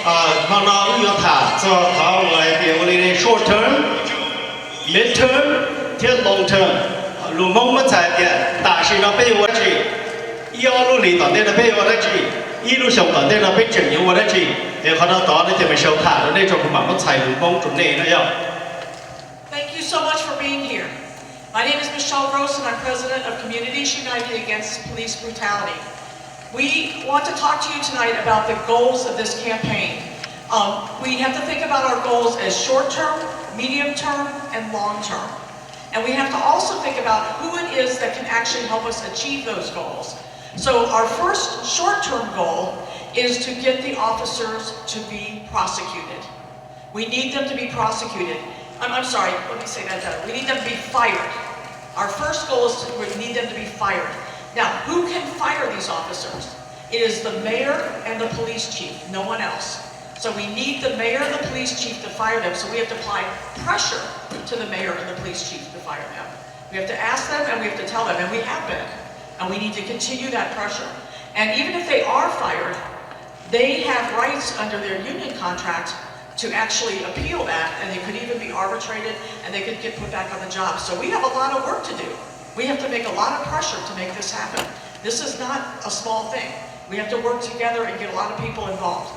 Mà nó yếu thả cho họ lại thì ông này short term, mid term, till long term. Lúc mong mất chạy thì ta chỉ nó bây giờ chỉ, yêu lúc lý tận đây là bây giờ chỉ, yêu lúc sống tận đây là bây giờ nhiều giờ chỉ. Thì họ nói đó thì mình sầu thả nó đây cho cũng mất chạy lúc mong chuẩn này nữa. Thank you so much for being here. My name is Michelle Gross and I'm president of Communities United Against Police Brutality. We want to talk to you tonight about the goals of this campaign. We have to think about our goals as short-term, medium-term, and long-term. And we have to also think about who it is that can actually help us achieve those goals. So our first short-term goal is to get the officers to be prosecuted. We need them to be prosecuted. I'm sorry, let me say that better. We need them to be fired. Our first goal is we need them to be fired. Now, who can fire these officers? It is the mayor and the police chief, no one else. So we need the mayor and the police chief to fire them, so we have to apply pressure to the mayor and the police chief to fire them. We have to ask them and we have to tell them, and we have been. And we need to continue that pressure. And even if they are fired, they have rights under their union contract to actually appeal that, and they could even be arbitrated, and they could get put back on the job. So we have a lot of work to do. We have to make a lot of pressure to make this happen. This is not a small thing. We have to work together and get a lot of people involved.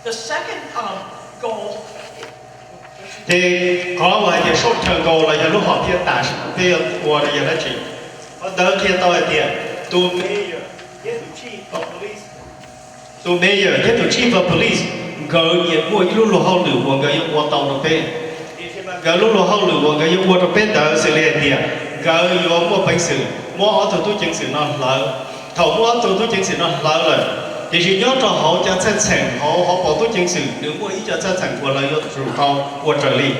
The second goal. Thì có một cái short term goal là lúc họ hiện tại thì của là gì đó chị. Đỡ kia tôi thì to mayor, get to chief of police. To mayor, get to chief of police. Gỡ nhiệt mua lúc họ lử của cái của tàu nó pe. Gỡ lúc họ lử của cái của nó pe đỡ xử lý tiền. Gỡ yếu mua bánh sử, mua ở thủ tục chính sử nó lỡ. Thầu mua ở thủ tục chính sử nó lỡ rồi. Thì chỉ nhớ cho họ cho chân thành họ bỏ tu chính sử nếu mua ý cho chân thành của lợi dụng rủi ro của trợ lý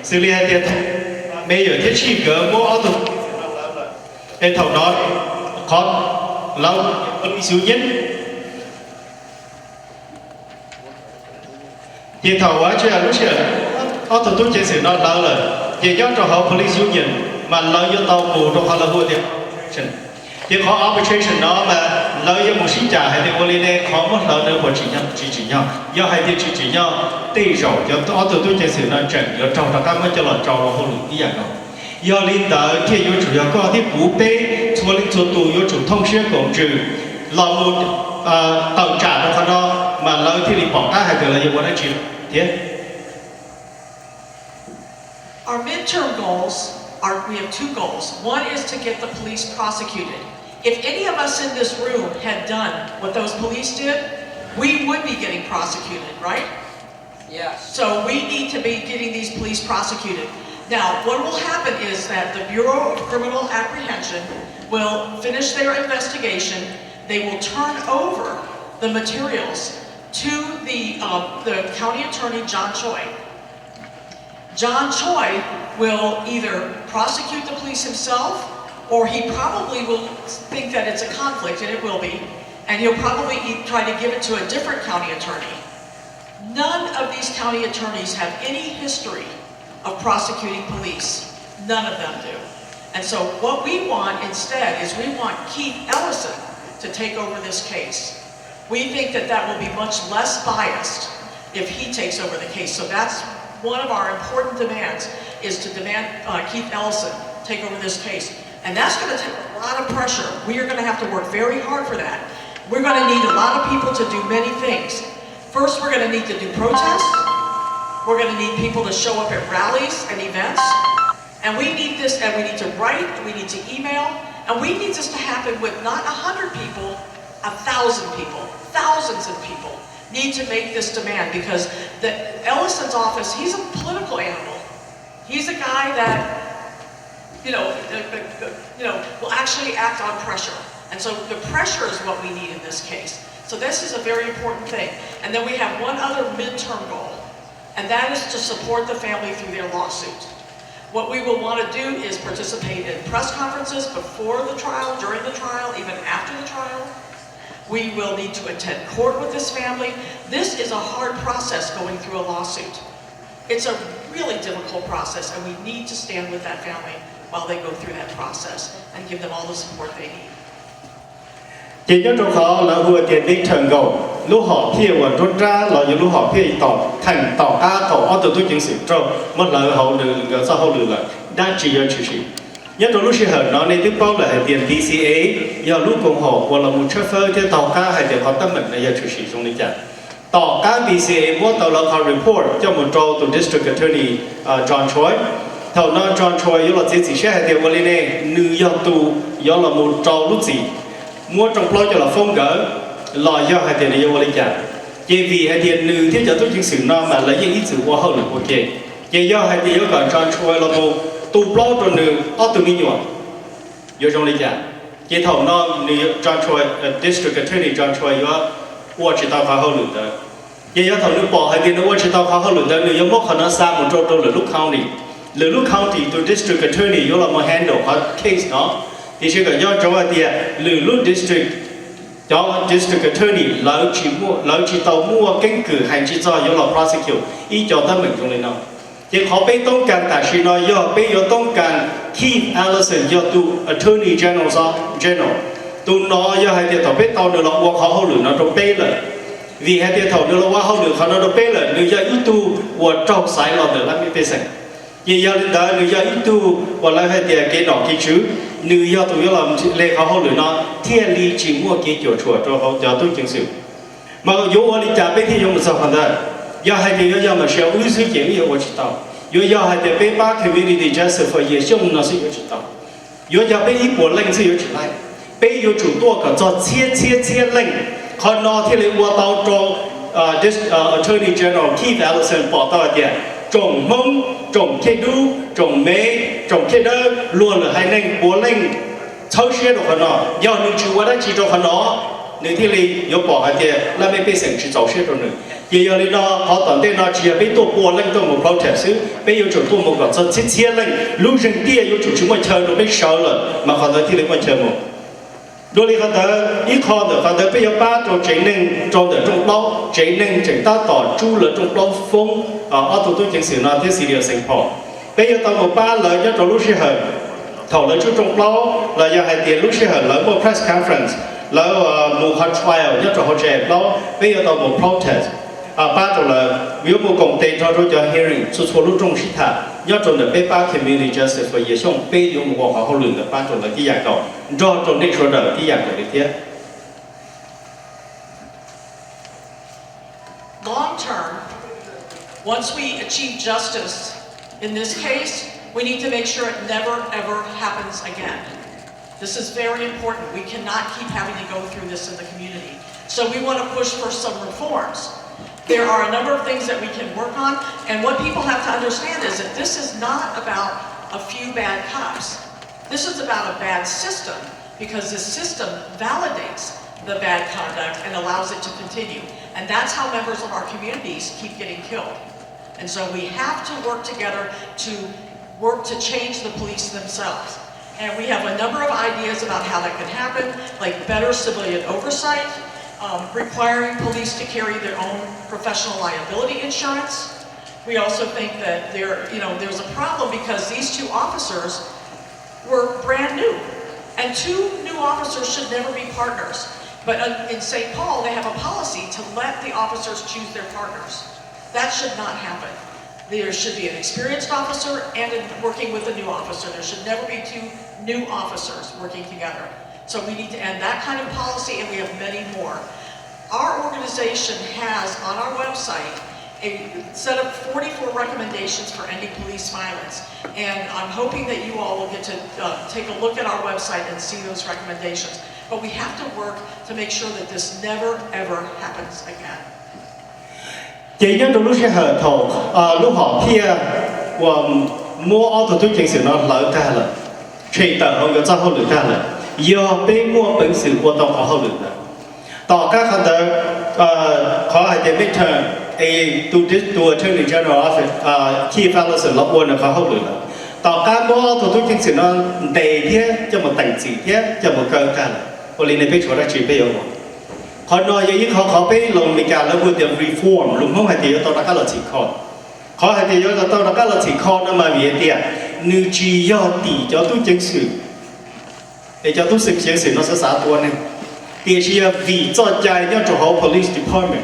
xử lý tiền bây giờ thiết chi cỡ mua ô tô để thầu đó có lâu bị xíu nhất thì thầu quá chưa lúc chưa ô tô tu chính sử nó lâu rồi chỉ nhớ cho họ police union mà lợi dụng tàu mù trong họ là vô tiền thì có arbitration đó mà lợi dụng một sinh trả hay thì ô lên có một lợi nữa của chỉ nhau do hai thì chỉ nhau tây rồi cho tôi tôi chỉ sử nó trận do trong đó các mấy cho lần trong đó không được dạng đó do linh đó khi yêu chủ yếu có thì bù bê cho linh cho tù yêu chủ thông xuyên cộng trừ là một tàu trả trong đó mà lợi thì bị bỏ ra hay là gì vậy chị thế. Our midterm goals we have two goals. One is to get the police prosecuted. If any of us in this room had done what those police did, we would be getting prosecuted, right? Yes. So we need to be getting these police prosecuted. Now, what will happen is that the Bureau of Criminal Apprehension will finish their investigation. They will turn over the materials to the county attorney, John Choi. John Choi will either prosecute the police himself, or he probably will think that it's a conflict, and it will be, and he'll probably try to give it to a different county attorney. None of these county attorneys have any history of prosecuting police. None of them do. And so what we want instead is we want Keith Ellison to take over this case. We think that that will be much less biased if he takes over the case. So that's one of our important demands, is to demand Keith Ellison take over this case. And that's going to take a lot of pressure. We are going to have to work very hard for that. We're going to need a lot of people to do many things. First, we're going to need to do protests. We're going to need people to show up at rallies and events. And we need this, and we need to write, we need to email, and we need this to happen with not 100 people, 1,000 people, thousands of people need to make this demand, because the Ellison's office, he's a political animal. He's a guy that will actually act on pressure. And so the pressure is what we need in this case. So this is a very important thing. And then we have one other midterm goal, and that is to support the family through their lawsuit. What we will want to do is participate in press conferences before the trial, during the trial, even after the trial. We will need to attend court with this family. This is a hard process going through a lawsuit. It's a really difficult process, and we need to stand with that family while they go through that process and give them all the support they need. Chỉ nhớ trong họ là vừa tiền đích thường cầu lúc họ phía và rốt ra là những lúc họ phía tỏ thành tỏ cá tỏ ở từ tôi chính sự cho mất lời hậu được người sau hậu được là đã chỉ cho chỉ sĩ nhất trong lúc sẽ hở nó nên tiếp bao là tiền DCA do lúc cùng họ hoặc là một chauffeur theo tàu cá hay tiền có tâm mình là giờ chỉ sĩ trong lịch trả tàu cá DCA mua tàu là có report cho một trâu từ district attorney John Choi thầu nó John Choi yếu là chỉ sẽ hay tiền vào lên này nữ do tù yếu là một trâu lúc gì mua trong plot cho là phong gỡ lo do hai tiền yêu lên trả chỉ vì hai tiền nữ thiết cho tôi chính sự nó mà lấy những ý sự qua hơn là ok chỉ do hai tiền yêu cả John Choi là một tu plot cho nữ ở từ mình nhọn yêu trong lên trả chỉ thầu nó nữ John Choi district attorney John Choi yếu qua chỉ tao khá hơn được chỉ do thầu nữ bỏ hai tiền nó qua chỉ tao khá hơn được nữ yêu mất khả năng xa một chỗ là lúc county là lúc county từ district attorney yếu là một handle hết case nó thì sẽ cần do cho hai tiền là lúc district cho district attorney lỡ chỉ tàu mua kinh cử hành chỉ cho yếu là prosecute ý cho tâm mình trong này nào chỉ khó bây tông cần tại sĩ nói do bây giờ tông cần Keith Allison do tu attorney general tu nói do hai tiền tàu bây tàu được là qua khó hơn nó trong bây là vì hai tiền tàu được là qua hơn được khó nó trong bây là người do ít tu qua trong sai là được làm như thế này vì do đến đó người do ít tu qua lại hai tiền cái nọ cái chữ nữ do tụi nó làm lệ khó hơn nữa nó thiên lý chỉ mua cái chỗ chùa cho họ cho tôi chứng sự mà dù ở đi trả bên thì dùng một số phần đó do hai thì do mà sẽ uy sư chuyện gì tôi chỉ tao do hai thì bên ba community justice for Yias dùng nó sẽ chỉ tao do bên ít bộ lệnh sẽ chỉ lại bên do chủตัวก็จะเชี่ยเล่งคนนอที่เลยว่าตาวโจattorney general Keith Allison บอกต่อเดียtrồng mông trồng cây đu trồng mế trồng cây đơ luôn là hai nền bố lên thấu xe được phần đó do nữ chủ qua đó chỉ cho phần đó nữ thì li yếu bỏ hai tiền là mấy bên chỉ走xe rồi nữa giờ giờ li nó họ toàn tên nó chỉ là bên tổ bố lên tổ một protest bên yếu chủ tổ một cái cho chia lên lúc rừng tia yếu chủ chúng mình chơi rồi bên sau rồi mà họ tới thì lấy quan chơi một đôi khi họ tới ít họ được họ tới bây giờ ba trò chế nên trò được trong lâu chế nên chế ta tỏ chu là trong lâu phong ở tụi tôi chính sự nó thế gì điều sinh hoạt bây giờ tao một ba lời cho trò lúc sẽ hở thầu lời chú trong lâu là do hai tiền lúc sẽ hở lời một press conference lời một hot trial cho trò họ trẻ lâu bây giờ tao một protest ba trò là ví dụ một công ty cho hearing số lúc trong sĩ thả do trò là bên ba community justice for Yias xong bây giờ một họ luyện là ba trò là cái dạng đó do trò này trò đó cái dạng đó thế long term, once we achieve justice in this case, we need to make sure it never ever happens again. This is very important. We cannot keep having to go through this in the community. So we want to push for some reforms. There are a number of things that we can work on, and what people have to understand is that this is not about a few bad cops. This is about a bad system, because this system validates the bad conduct and allows it to continue. And that's how members of our communities keep getting killed. And so we have to work together to change the police themselves. And we have a number of ideas about how that can happen, like better civilian oversight, requiring police to carry their own professional liability insurance. We also think that there's a problem because these two officers were brand new. And two new officers should never be partners. But in St. Paul, they have a policy to let the officers choose their partners. That should not happen. There should be an experienced officer and working with a new officer. There should never be two new officers working together. So we need to end that kind of policy, and we have many more. Our organization has on our website a set of 44 recommendations for ending police violence. And I'm hoping that you all will get to take a look at our website and see those recommendations. But we have to work to make sure that this never ever happens again. Chỉ nhớ trong lúc sẽ hở thầu lúc họ kia và mua ô tô chính sự nó lỡ ca là chỉ tờ ông có cho họ lỡ ca là do bên mua bệnh sự của tàu họ lỡ làต่อการคันเตอร์ขอให้เดมิเตอร์ตัวattorney general office Keith Allisonรับวันนะครับเขาเลยละต่อการบ่ตัวทุกสิ่งสิ่งนั้นเดียจะมาแต่งสีเดียจะมาเกิดกันวันนี้ในเพจของเราจีบไปยังไงคนน้อยอย่างนี้เขาไปลงในการแล้วพูดเรื่อง reform ลุงพ่อให้เดียวตอนนั้นก็เราฉีกคอขอให้เดียวตอนนั้นก็เราฉีกคอนั่นมาเวียเดียนึกจียอดตีเจ้าทุกสิ่งสิ่งไอ้เจ้าทุกสิ่งสิ่งนั้นศึกษาตัวนึง thì là vì cho chạy nhau cho họ police department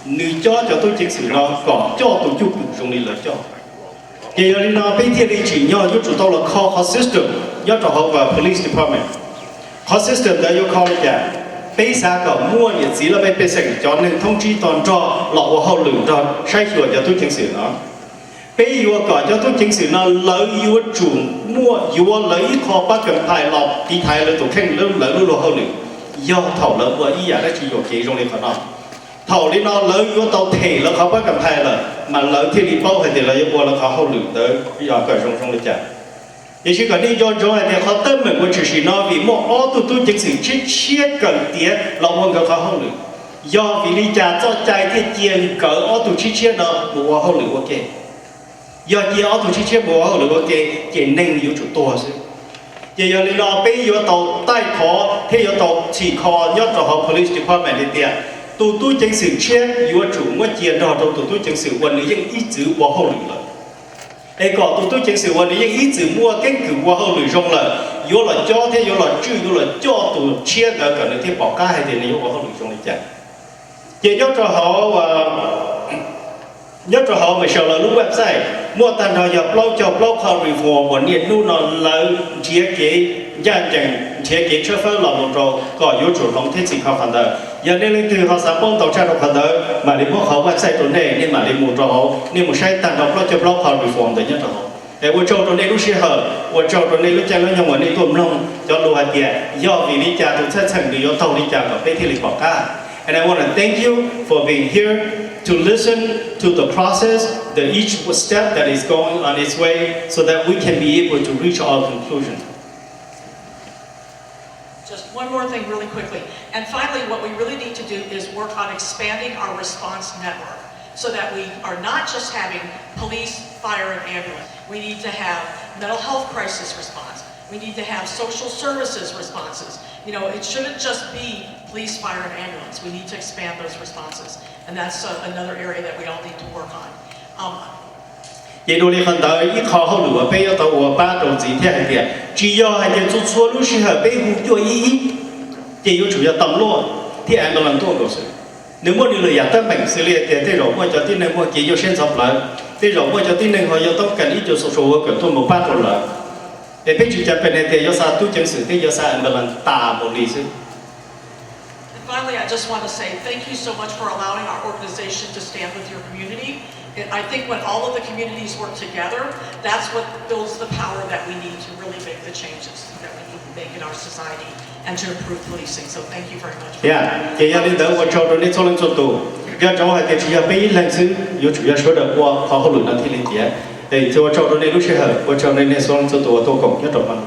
nữ cho tôi chính sự nó có cho tôi chụp được trong đi là cho thì là nó bên thiên chỉ nhau cho chúng tôi là call system nhau cho họ và police department call system đã yêu cầu là bây giờ có mua nhiệt gì là bây giờ cho nên thông chí toàn cho lọ của họ lựa cho sai sửa cho tôi chính sự nó bây giờ có cho tôi chính sự nó lấy yêu chủ mua yêu lấy kho bắt cần phải lọc thì thay là tôi khen lớn lớn luôn họ lựa do thầu lớn vừa ý là chỉ có kế trong này phải không thầu đi nó lớn vô tàu thể làเขาbắt cầm thay là mà lớn thì đi bao thì là vô làเขาhậu lử tới bây giờ cởi trong lịch trả thì chỉ cần đi cho thì họ tâm mình của chỉ nó vì một ô tô tôi chính sự chết cần tiền là một cái họ hậu lử do vì đi trả cho chạy thì tiền cỡ ô tô chết nó một hậu lử ok do tiền ô tô chết một hậu lử ok thì nên yêu chủ to chứ giờ giờ nó bây giờ tàu tay khó thì giờ tàu chỉ khó nhớ cho họ police department đi tiền tôi chính sự chết yêu chủ mất tiền đó tôi chính sựวันนี้ยัง一直往后捋了ไอ้ก่อนtôi chính sựวันนี้ยัง一直mua cái cử往后捋中了有了交天有了住有了交都切的可能ที่บอกก้าให้เดี๋ยวนี้往后捋中了จ้ะgiờ nhớ cho họ và nhớ cho họ mà sau là lúc website mua tan họ nhập lâu cho blog họ reform và nhiệt nu nó là thiết kế gia đình thiết kế cho phép là một trò có yếu chủ lòng thiết gì họ phản đời giờ nên từ họ sáng bông tàu tra đọc phản đời mà đi mua họ website chỗ này nên mà đi mua cho họ nên một sai tan đọc blog cho blog họ reform để nhớ cho họ để tôi cho chỗ này lúc xưa họ tôi cho chỗ này lúc cha nó nhung ở đây tôm nông cho đồ hạt tiền do vì lý cha tôi sẽ thành đi do tàu lý cha có bên thì lịch bỏ cả and I want to thank you for being here to listen to the process, each step that is going on its way, so that we can be able to reach our conclusion. Just one more thing really quickly. And finally, what we really need to do is work on expanding our response network so that we are not just having police, fire, and ambulance. We need to have mental health crisis response. We need to have social services responses. You know, it shouldn't just be police, fire, and ambulance. We need to expand those responses. And that's another area that we all need to work on. Vậy đối với phần đó, ít khó hơn nữa, bây giờ tôi ba đồng chí theo hành tiền, chỉ do hành tiền做错路时候被误做意，也有主要当路，ที่อันนั้นตัวก็是，nếu mà ngườiอยากตั้งแบ่งเสียเลยแต่ที่เราว่าจะที่นั่นว่าเกี่ยวเส้นสอบเลยที่เราว่าจะที่นั่นเขาจะต้องการอีกจุดสูงกว่าตัวหมู่บ้านตัวละแต่เป็นจุดจะเป็นในแต่ยศตู้จังสื่อที่ยศอันนั้นตาบริสุทธิ์ Finally, I just want to say thank you so much for allowing our organization to stand with your community. I think when all of the communities work together, that's what builds the power that we need to really make the changes that we need to make in our society and to improve policing. So thank you very much. Yeah, cái gia đình đó tôi cho nên cho nên cho tù. Cái cháu hay cái chỉ là bây lần xứ, yếu chủ yếu số được qua họ luận là thi lên tiếng. Để cho nên lúc xưa tôi cho nên cho nên cho tù tôi cũng nhất trọng mạnh.